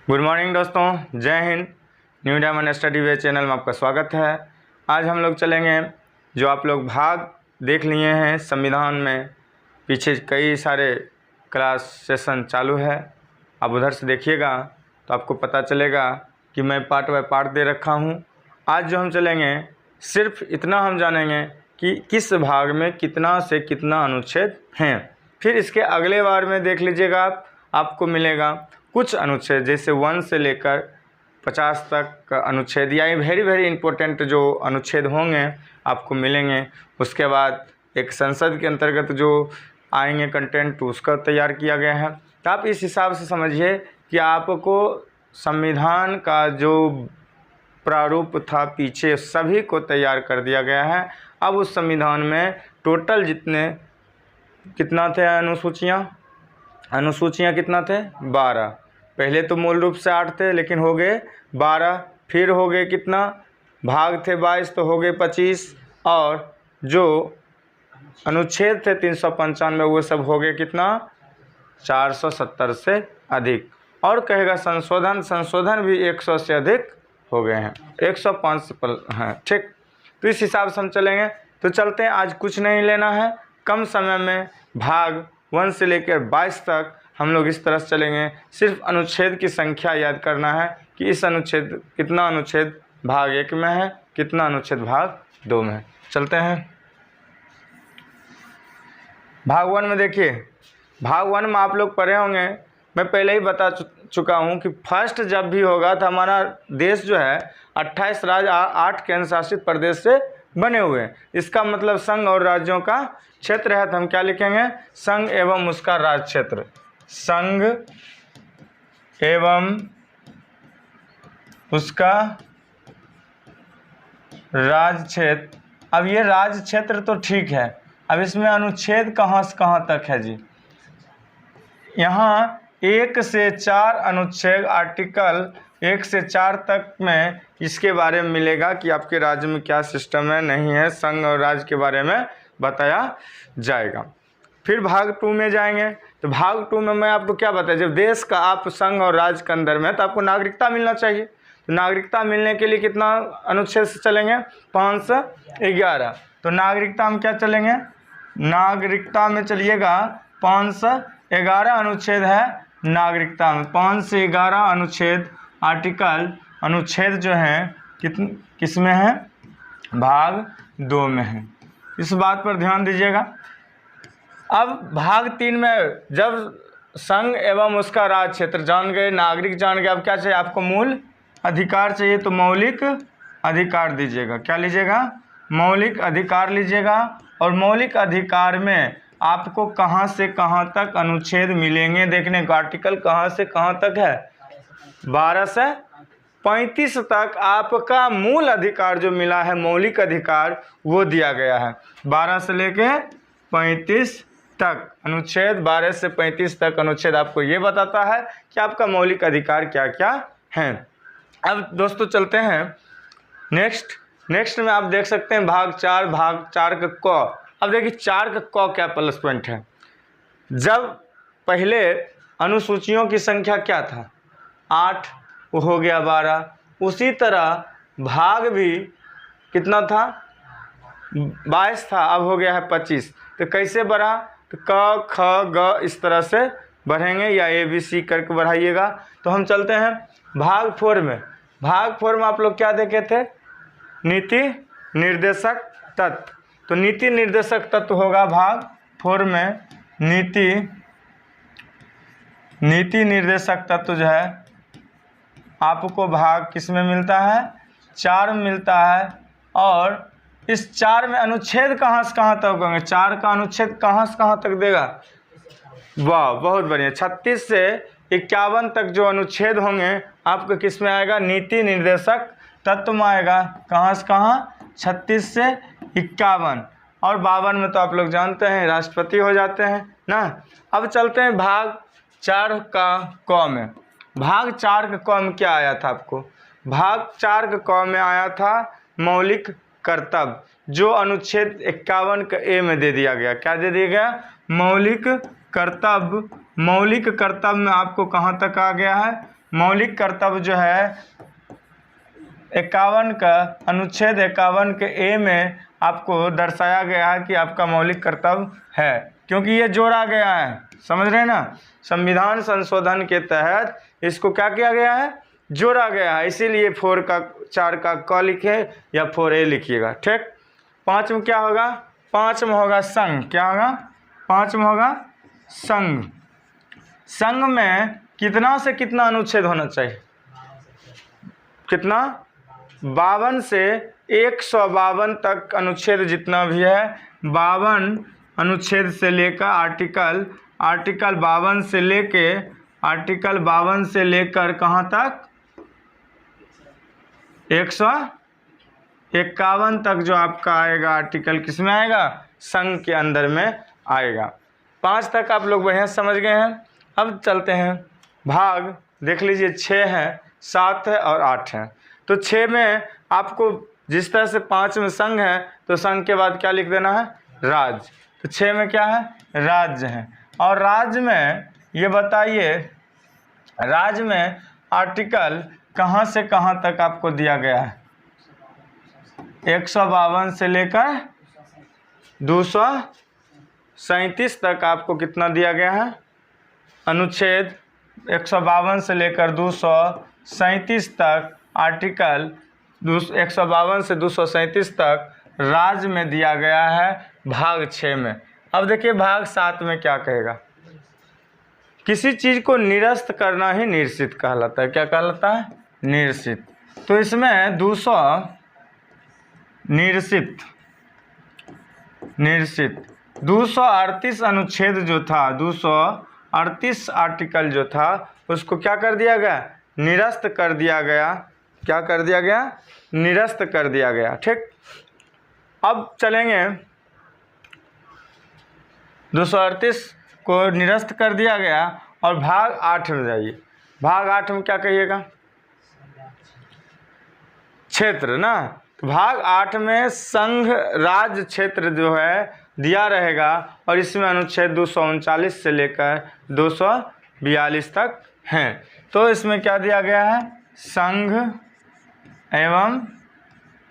Good morning दोस्तों, जय Hind. New diamond study वे channel में आपका स्वागत है। आज हम लोग चलेंगे, जो आप लोग भाग देख लिए हैं संविधान में, पीछे कई सारे क्लास सेशन चालू है, आप उधर से देखिएगा तो आपको पता चलेगा कि मैं पार्ट बाय पार्ट दे रखा हूँ। आज जो हम चलेंगे सिर्फ इतना हम जानेंगे कि किस भाग में कितना से कितना अनुच्छेद हैं। फिर इसके अगले बार में देख लीजिएगा आपको मिलेगा कुछ अनुच्छेद, जैसे 1 से लेकर 50 तक का अनुच्छेद, या वेरी इंपॉर्टेंट जो अनुच्छेद होंगे आपको मिलेंगे। उसके बाद एक संसद के अंतर्गत जो आएंगे कंटेंट, उसका तैयार किया गया है। तो आप इस हिसाब से समझिए कि आपको संविधान का जो प्रारूप था पीछे सभी को तैयार कर दिया गया है। अब उस संविधान में टोटल कितना थे अनुसूचियाँ कितना थे? 12। पहले तो मूल रूप से 8 थे, लेकिन हो गए 12। फिर हो गए कितना? भाग थे 22 तो हो गए 25। और जो अनुच्छेद थे 395 वो सब हो गए कितना? 470 से अधिक। और कहेगा संशोधन भी 100 से अधिक हो गए हैं, 105 पर हैं। ठीक, तो इस हिसाब से हम चलेंगे। तो चलते हैं, आज कुछ नहीं लेना है, कम समय में भाग 1 से लेकर 22 तक हम लोग इस तरह से चलेंगे। सिर्फ अनुच्छेद की संख्या याद करना है कि इस अनुच्छेद कितना अनुच्छेद भाग 1 में है, कितना अनुच्छेद भाग 2 में है। चलते हैं भाग 1 में। देखिए, भाग 1 में आप लोग पढ़े होंगे, मैं पहले ही बता चुका हूँ कि फर्स्ट जब भी होगा तो हमारा देश जो है 28 राज्य 8 केंद्र शासित प्रदेश से बने हुए हैं। इसका मतलब संघ और राज्यों का क्षेत्र है, तो हम क्या लिखेंगे? संघ एवं उसका राज्य क्षेत्र। संघ एवं उसका राज्य क्षेत्र। अब ये राज्य क्षेत्र तो ठीक है, अब इसमें अनुच्छेद कहाँ से कहाँ तक है जी? यहाँ 1 से 4 अनुच्छेद, आर्टिकल 1 से 4 तक में इसके बारे में मिलेगा कि आपके राज्य में क्या सिस्टम है, नहीं है। संघ और राज्य के बारे में बताया जाएगा। फिर भाग 2 में जाएंगे, तो भाग 2 में मैं आपको क्या बताया, जब देश का आप संघ और राज्य के अंदर में, तो आपको नागरिकता मिलना चाहिए। तो नागरिकता मिलने के लिए कितना अनुच्छेद से चलेंगे? 511। तो नागरिकता में क्या चलेंगे? नागरिकता में चलिएगा 511 अनुच्छेद है नागरिकता में। 5 से 11 अनुच्छेद, आर्टिकल, अनुच्छेद जो हैं किस में है? भाग 2 में है। इस बात पर ध्यान दीजिएगा। अब भाग 3 में जब संघ एवं उसका राज्य क्षेत्र जान गए, नागरिक जान गए, अब क्या चाहिए आपको? मूल अधिकार चाहिए। तो मौलिक अधिकार दीजिएगा। क्या लीजिएगा? मौलिक अधिकार लीजिएगा। और मौलिक अधिकार में आपको कहाँ से कहाँ तक अनुच्छेद मिलेंगे देखने को। आर्टिकल कहाँ से कहाँ तक है? 12 से 35 तक आपका मूल अधिकार जो मिला है, मौलिक अधिकार, वो दिया गया है। 12 से लेके 35 तक अनुच्छेद, 12 से 35 तक अनुच्छेद आपको ये बताता है कि आपका मौलिक अधिकार क्या क्या हैं। अब दोस्तों चलते हैं नेक्स्ट में। आप देख सकते हैं भाग 4 का क। अब देखिए 4 का क क्या प्लस पॉइंट है। जब पहले अनुसूचियों की संख्या क्या था? 8, वो हो गया 12। उसी तरह भाग भी कितना था? 22 था, अब हो गया है 25। तो कैसे बढ़ा? तो क ख ग इस तरह से बढ़ेंगे, या ABC करके बढ़ाइएगा। तो हम चलते हैं भाग 4 में। भाग 4 में आप लोग क्या देखे थे? नीति निर्देशक तत्व। तो नीति निर्देशक तत्व होगा भाग 4 में। नीति निर्देशक तत्व जो है आपको भाग किस में मिलता है? 4 में मिलता है। और इस 4 में अनुच्छेद कहाँ से कहाँ तक होंगे? 4 का अनुच्छेद कहाँ से कहाँ तक देगा? वाह, बहुत बढ़िया। 36 से 51 तक जो अनुच्छेद होंगे आपको किस में आएगा? नीति निर्देशक तत्व में आएगा। कहाँ से कहाँ? 36 से 51। और 52 में तो आप लोग जानते हैं राष्ट्रपति हो जाते हैं ना। अब चलते हैं भाग 4 का क में। भाग 4 का क में क्या आया था आपको? भाग 4 का क में आया था मौलिक कर्तव्य, जो अनुच्छेद 51 का ए में दे दिया गया। क्या दे दिया गया? मौलिक कर्तव्य में आपको कहाँ तक आ गया है? मौलिक कर्तव्य जो है 51 का अनुच्छेद 51 के ए में आपको दर्शाया गया है कि आपका मौलिक कर्तव्य है, क्योंकि ये जोड़ा गया है, समझ रहे हैं ना। संविधान संशोधन के तहत इसको क्या किया गया है? जोड़ा गया है, इसीलिए 4 का 4 का क लिखे या 4A लिखिएगा, ठीक। 5 में क्या होगा? 5 में होगा संघ। क्या होगा? 5 में होगा संघ। संघ में कितना से कितना अनुच्छेद होना चाहिए? कितना? 52 से 152 तक अनुच्छेद जितना भी है, 52 अनुच्छेद से लेकर आर्टिकल 52 से लेकर कहाँ तक? 151 तक जो आपका आएगा आर्टिकल, किस में आएगा? संघ के अंदर में आएगा। 5 तक आप लोग बढ़िया समझ गए हैं। अब चलते हैं भाग, देख लीजिए 6 है, 7 है और 8 है। तो 6 में आपको जिस तरह से 5 में संघ है तो संघ के बाद क्या लिख देना है? राज्य। तो 6 में क्या है? राज्य है। और राज्य में ये बताइए, राज्य में आर्टिकल कहाँ से कहाँ तक आपको दिया गया है? 152 से लेकर 237 तक आपको कितना दिया गया है? अनुच्छेद 152 से लेकर 237 तक आर्टिकल 152 से 237 तक राज्य में दिया गया है भाग 6 में। अब देखिए भाग 7 में क्या कहेगा? किसी चीज़ को निरस्त करना ही निरसित कहलाता है। क्या कहलाता है? निरसित। तो इसमें 238 अनुच्छेद जो था, 238 आर्टिकल जो था, उसको क्या कर दिया गया? निरस्त कर दिया गया। क्या कर दिया गया? निरस्त कर दिया गया, ठीक। अब चलेंगे, 238 को निरस्त कर दिया गया और भाग 8 में जाइए। भाग 8 में क्या कहिएगा? क्षेत्र ना। तो भाग 8 में संघ राज्य क्षेत्र जो है दिया रहेगा और इसमें अनुच्छेद 239 से लेकर 242 तक हैं। तो इसमें क्या दिया गया है? संघ एवं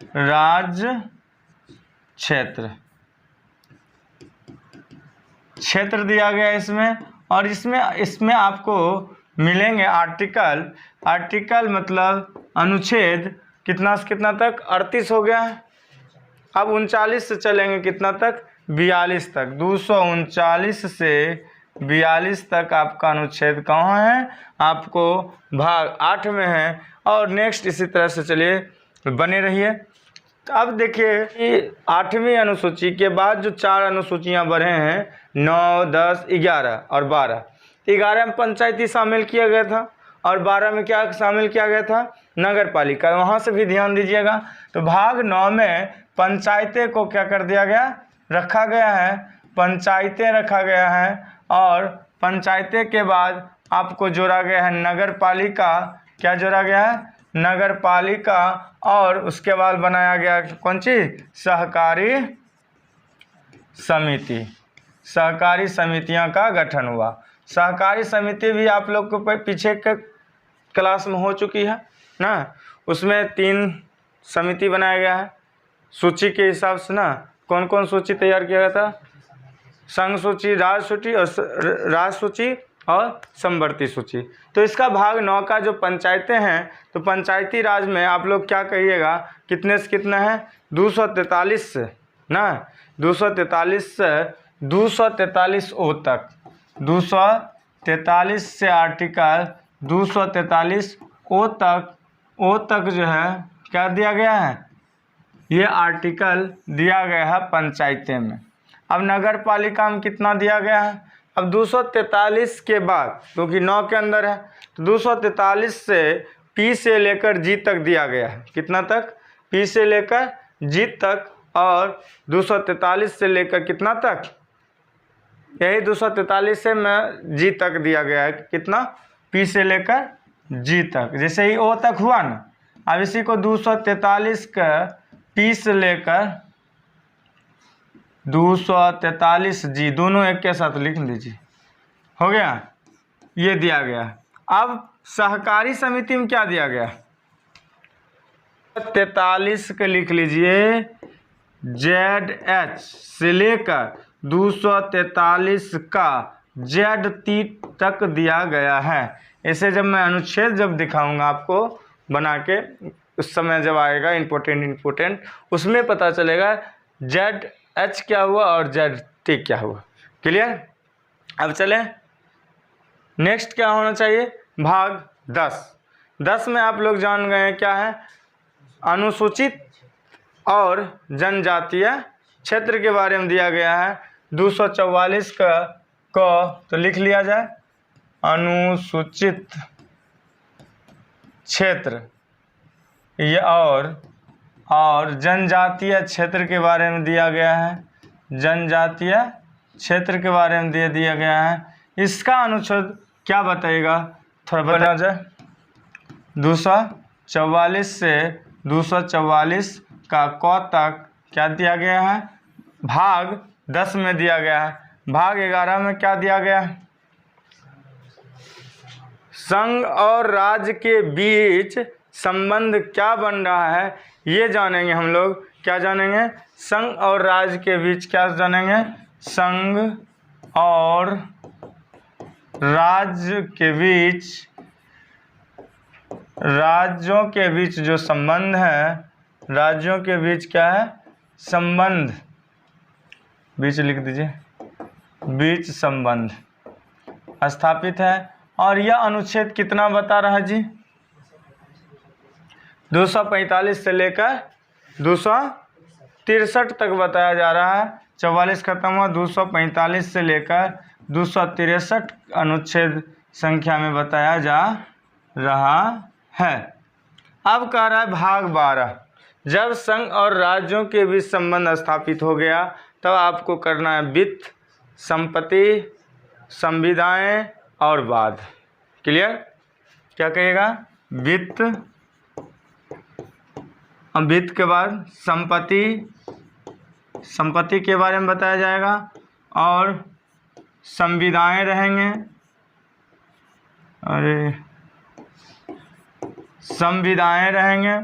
राज्य क्षेत्र दिया गया इसमें। और इसमें आपको मिलेंगे आर्टिकल मतलब अनुच्छेद कितना से कितना तक? 38 हो गया है। अब 39 से चलेंगे कितना तक? 42 तक। 239 से 42 तक आपका अनुच्छेद कहाँ है? आपको भाग 8 में है। और नेक्स्ट इसी तरह से चलिए, बने रहिए। तो अब देखिए कि 8वीं अनुसूची के बाद जो 4 अनुसूचियाँ बढ़े हैं, 9, 10, 11 और 12। 11 में पंचायती शामिल किया गया था और 12 में क्या शामिल किया गया था? नगर पालिका। वहाँ से भी ध्यान दीजिएगा। तो भाग 9 में पंचायतें को क्या कर दिया गया? रखा गया है, पंचायतें रखा गया है। और पंचायतें के बाद आपको जोड़ा गया है नगर पालिका। क्या जोड़ा गया है? नगर पालिका। और उसके बाद बनाया गया कौन चीज? सहकारी समिति। सहकारी समितियां का गठन हुआ। सहकारी समिति भी आप लोग को पीछे के क्लास में हो चुकी है ना। उसमें 3 समिति बनाया गया है सूची के हिसाब से ना। कौन कौन सूची तैयार किया गया था? संघ सूची, राज सूची और समवर्ती सूची। तो इसका भाग 9 का जो पंचायतें हैं, तो पंचायती राज में आप लोग क्या कहिएगा? कितने से कितना है? 243 से ना, 243 से 243 ओ तक। 243 से आर्टिकल 243 ओ तक जो है क्या दिया गया है? ये आर्टिकल दिया गया है पंचायतें में। अब नगर पालिका में कितना दिया गया है? अब 243 के बाद, क्योंकि 9 के अंदर है, तो 243 से पी से लेकर जी तक दिया गया है। कितना तक? पी से लेकर जी तक। और 243 से लेकर कितना तक? यही 243 से मैं जी तक दिया गया है। कितना? पी से लेकर जी तक। जैसे ही ओ तक हुआ ना, अब इसी को 243 का पी से लेकर 243 जी, दोनों एक के साथ लिख लीजिए। हो गया, ये दिया गया। अब सहकारी समिति में क्या दिया गया, 43 के लिख लीजिए, ZH से लेकर 243 का ZT तक दिया गया है। इसे जब मैं अनुच्छेद जब दिखाऊंगा आपको बना के, उस समय जब आएगा इम्पोर्टेंट उसमें पता चलेगा ZH क्या हुआ और ZT क्या हुआ। क्लियर। अब चलें, नेक्स्ट क्या होना चाहिए, भाग 10 में आप लोग जान गए क्या है, अनुसूचित और जनजातीय क्षेत्र के बारे में दिया गया है। 244 का तो लिख लिया जाए, अनुसूचित क्षेत्र ये और जनजातीय क्षेत्र के बारे में दिया गया है, जनजातीय क्षेत्र के बारे में दे दिया गया है। इसका अनुच्छेद क्या बताएगा, थोड़ा बता जाए। 244 से 244 का क तक क्या दिया गया है, भाग 10 में दिया गया है। भाग 11 में क्या दिया गया है, संघ और राज्य के बीच संबंध क्या बन रहा है, ये जानेंगे हम लोग। क्या जानेंगे, संघ और राज्य के बीच क्या जानेंगे, संघ और राज्य के बीच, राज्यों के बीच जो संबंध है, राज्यों के बीच क्या है, संबंध, बीच लिख दीजिए, बीच संबंध स्थापित है। और यह अनुच्छेद कितना बता रहा है जी, 245 से लेकर 263 तक बताया जा रहा है। 44 खत्म हुआ, 245 से लेकर 263 अनुच्छेद संख्या में बताया जा रहा है। अब कह रहा है भाग 12, जब संघ और राज्यों के बीच संबंध स्थापित हो गया तब आपको करना है वित्त, संपत्ति, संविदाएं और वाद। क्लियर। क्या कहिएगा, वित्त, वित्त के बाद संपत्ति के बारे में बताया जाएगा और संविदाएं रहेंगे, संविदाएं रहेंगे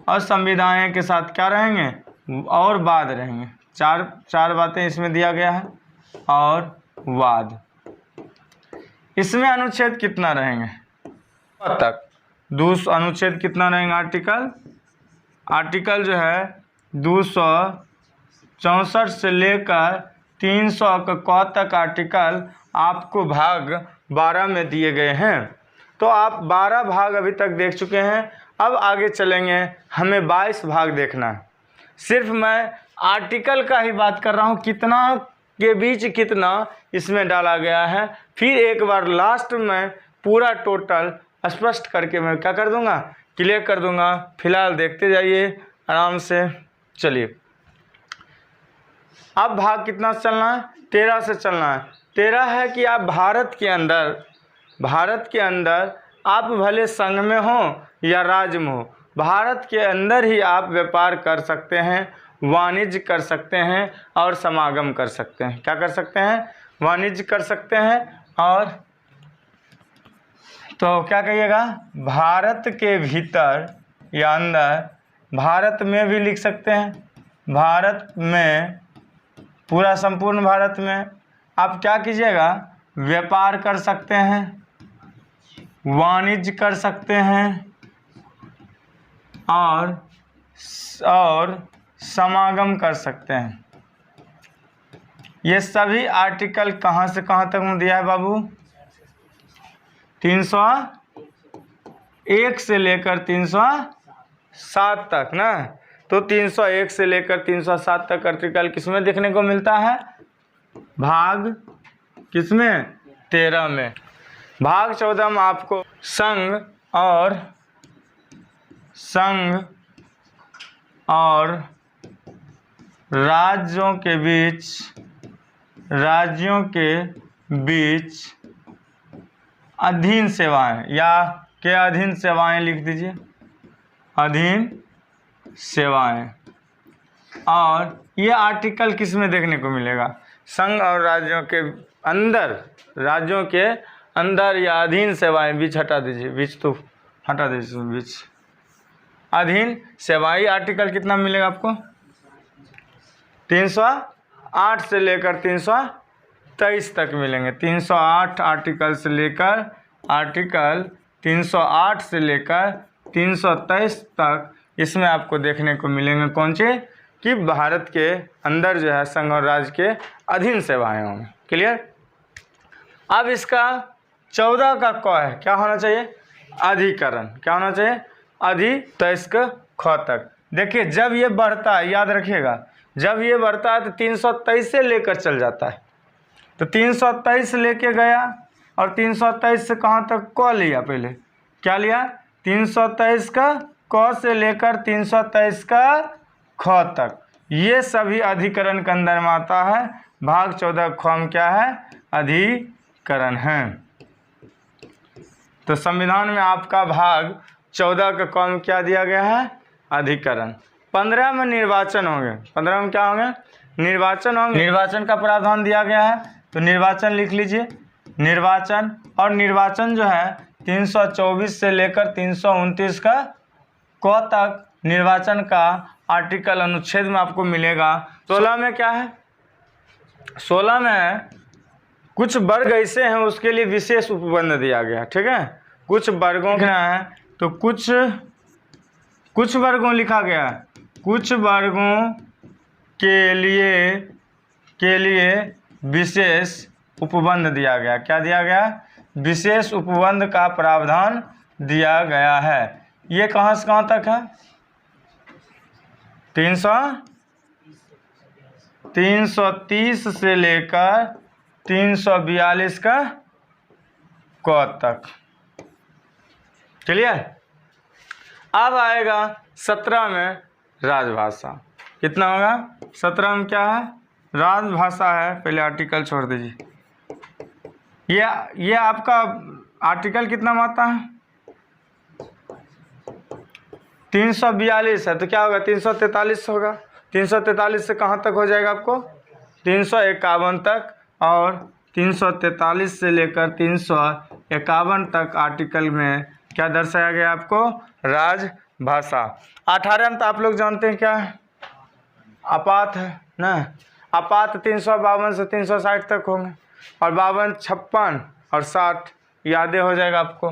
और संविदाएं के साथ क्या रहेंगे, और वाद रहेंगे। चार बातें इसमें दिया गया है। और वाद, इसमें अनुच्छेद कितना रहेंगे तक, अनुच्छेद कितना रहेंगे, आर्टिकल जो है 264 से लेकर 300 क तक आर्टिकल आपको भाग 12 में दिए गए हैं। तो आप 12 भाग अभी तक देख चुके हैं। अब आगे चलेंगे, हमें 22 भाग देखना है। सिर्फ मैं आर्टिकल का ही बात कर रहा हूँ, कितना के बीच कितना इसमें डाला गया है। फिर एक बार लास्ट में पूरा टोटल स्पष्ट करके मैं क्या कर दूंगा, क्लियर कर दूंगा। फिलहाल देखते जाइए आराम से। चलिए, अब भाग कितना से चलना है, 13 से चलना है। 13 है कि आप भारत के अंदर आप भले संघ में हो या राज्य में हो, भारत के अंदर ही आप व्यापार कर सकते हैं, वाणिज्य कर सकते हैं और समागम कर सकते हैं। क्या कर सकते हैं, वाणिज्य कर सकते हैं। और तो क्या कहिएगा, भारत के भीतर या अंदर, भारत में भी लिख सकते हैं, भारत में, पूरा संपूर्ण भारत में आप क्या कीजिएगा, व्यापार कर सकते हैं, वाणिज्य कर सकते हैं और समागम कर सकते हैं। ये सभी आर्टिकल कहाँ से कहाँ तक दिया है बाबू, 301 से लेकर 307 तक ना। तो 301 से लेकर 307 तक आर्टिकल किसमें देखने को मिलता है, भाग किसमें, 13 में। भाग 14 में आपको संघ और राज्यों के बीच अधीन सेवाएं या के अधीन सेवाएं लिख दीजिए, अधीन सेवाएं। और ये आर्टिकल किस में देखने को मिलेगा? संघ और राज्यों के अंदर, राज्यों के अंदर या अधीन सेवाएं, बीच हटा दीजिए, बीच तो हटा दीजिए, बीच अधीन सेवाएं आर्टिकल कितना मिलेगा आपको? 308 से लेकर 323 तक मिलेंगे। 308 आर्टिकल से लेकर आर्टिकल 308 से लेकर 323 तक इसमें आपको देखने को मिलेंगे कौन सी? कि भारत के अंदर जो है संघ और राज्य के अधीन सेवाएं होंगी। क्लियर? अब इसका 14 का क है, क्या होना चाहिए? अधिकरण। क्या होना चाहिए? अधि तो इसका ख तक। देखिए जब ये बढ़ता है, याद रखिएगा, जब ये बढ़ता है तो 323 से लेकर चल जाता है। तो 323 लेके गया और 323 से कहाँ तक? क लिया। पहले क्या लिया? 323 का क से लेकर 323 का ख तक। ये सभी अधिकरण के अंदर में आता है। भाग 14 ख में क्या है? अधिकरण है। तो संविधान में आपका भाग 14 का क में क्या दिया गया है? अधिकरण। 15 में निर्वाचन होंगे। 15 में क्या होंगे? निर्वाचन होंगे। निर्वाचन का प्रावधान दिया गया है, तो निर्वाचन लिख लीजिए। निर्वाचन, और निर्वाचन जो है 324 से लेकर 329 का क तक निर्वाचन का आर्टिकल अनुच्छेद में आपको मिलेगा। 16 में क्या है? 16 में कुछ वर्ग ऐसे हैं उसके लिए विशेष उपबंध दिया गया। ठीक है, कुछ वर्गों का है, तो कुछ वर्गों लिखा गया, कुछ वर्गों के लिए विशेष उपबंध दिया गया। क्या दिया गया? विशेष उपबंध का प्रावधान दिया गया है। ये कहाँ से कहाँ तक है? 330 से लेकर 342 का क तक। क्लियर? अब आएगा 17 में राजभाषा। कितना होगा? 17 में क्या है? राजभाषा है। पहले आर्टिकल छोड़ दीजिए। ये आपका आर्टिकल कितना में आता है? 342 है, तो क्या होगा? 343 होगा। 343 से कहाँ तक हो जाएगा आपको? 351 तक। और 343 से लेकर 351 तक आर्टिकल में क्या दर्शाया गया आपको? राजभाषा। 18 में तो आप लोग जानते हैं क्या है? आपात है ना। आपात 352 से 360 तक होंगे, और 52, 56 और 60 यादें हो जाएगा आपको।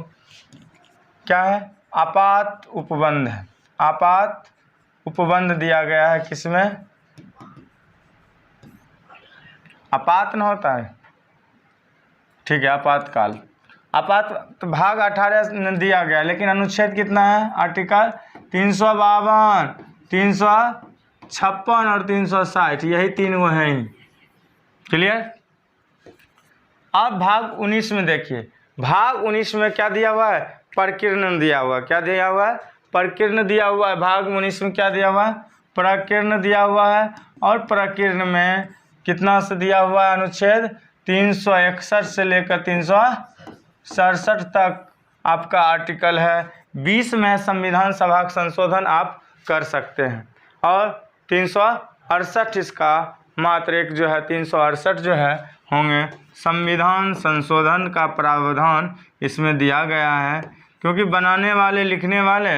क्या है? आपात उपबंध है। आपात उपबंध दिया गया है किसमें? आपात न होता है, ठीक है, आपातकाल। आपात तो भाग 18 में दिया गया, लेकिन अनुच्छेद कितना है? आर्टिकल 352, 356 और 360, यही तीन वो हैं ही। क्लियर? अब भाग 19 में देखिए। भाग 19 में क्या दिया हुआ है? प्रकीर्ण दिया हुआ है। क्या दिया हुआ है? प्रकीर्ण दिया हुआ है। भाग 19 में क्या दिया हुआ है? प्रकीर्ण दिया हुआ है। और प्रकीर्ण में कितना से दिया हुआ है? अनुच्छेद 361 से लेकर 367 तक आपका आर्टिकल है। 20 में संविधान सभा का संशोधन आप कर सकते हैं, और 368 इसका मात्र एक जो है 368 जो है होंगे संविधान संशोधन का प्रावधान इसमें दिया गया है। क्योंकि बनाने वाले, लिखने वाले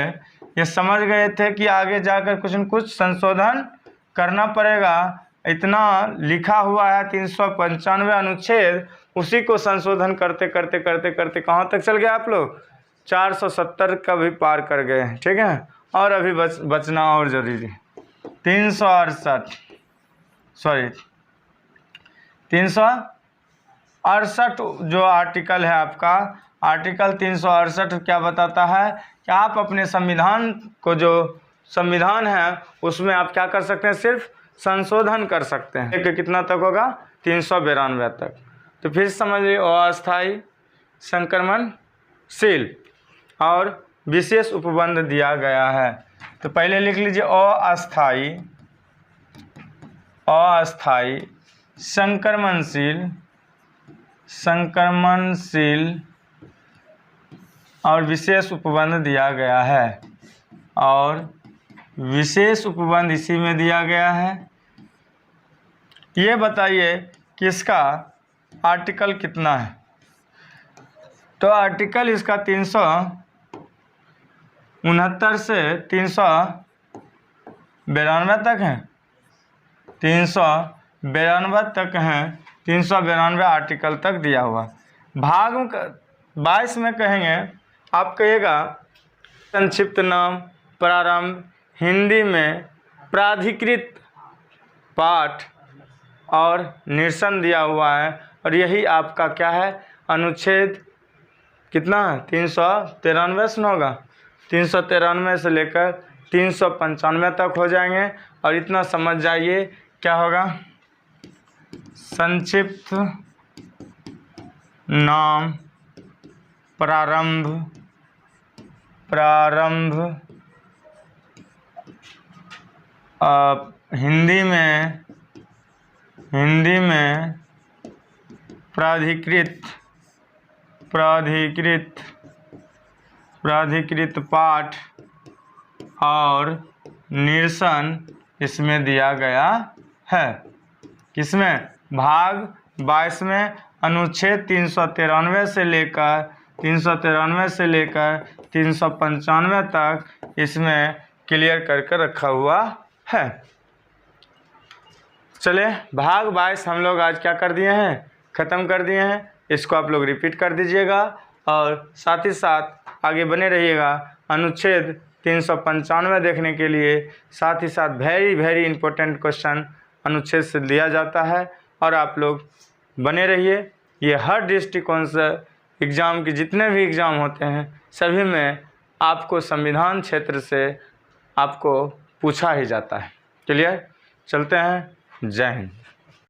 ये समझ गए थे कि आगे जाकर कुछ न कुछ संशोधन करना पड़ेगा। इतना लिखा हुआ है 395 अनुच्छेद, उसी को संशोधन करते करते करते करते कहाँ तक चल गए आप लोग? 470 का भी पार कर गए हैं। ठीक है, और अभी बचना और जरूरी। 368 जो आर्टिकल है आपका, आर्टिकल 368 क्या बताता है कि आप अपने संविधान को, जो संविधान है उसमें आप क्या कर सकते हैं? सिर्फ संशोधन कर सकते हैं। कितना तक होगा? 392 तक। तो फिर समझिए, अस्थायी, संक्रमणशील और विशेष उपबंध दिया गया है। तो पहले लिख लीजिए अस्थायी, संक्रमणशील और विशेष उपबंध दिया गया है। और विशेष उपबंध इसी में दिया गया है। ये बताइए कि इसका आर्टिकल कितना है। तो आर्टिकल इसका 369 से 392 तक है। 392 तक हैं। 392 आर्टिकल तक दिया हुआ। भाग 22 में कहेंगे, आप कहिएगा संक्षिप्त नाम, प्रारंभ, हिंदी में प्राधिकृत पाठ और निरसन दिया हुआ है। और यही आपका क्या है, अनुच्छेद कितना है, 393 से होगा। 393 से लेकर 395 तक हो जाएंगे। और इतना समझ जाइए क्या होगा, संक्षिप्त नाम, प्रारंभ हिंदी में प्राधिकृत पाठ और निरसन इसमें दिया गया है। किसमें, भाग 22 में अनुच्छेद 393 से लेकर 395 तक इसमें क्लियर करके रखा हुआ है। चलिए, भाग 22 हम लोग आज क्या कर दिए हैं, ख़त्म कर दिए हैं। इसको आप लोग रिपीट कर दीजिएगा और साथ ही साथ आगे बने रहिएगा। अनुच्छेद 395 देखने के लिए साथ ही साथ वेरी इंपॉर्टेंट क्वेश्चन अनुच्छेद से दिया जाता है। और आप लोग बने रहिए। ये हर दृष्टिकोण से एग्ज़ाम के जितने भी एग्ज़ाम होते हैं सभी में आपको संविधान क्षेत्र से आपको पूछा ही जाता है। चलिए चलते हैं। जय हिंद।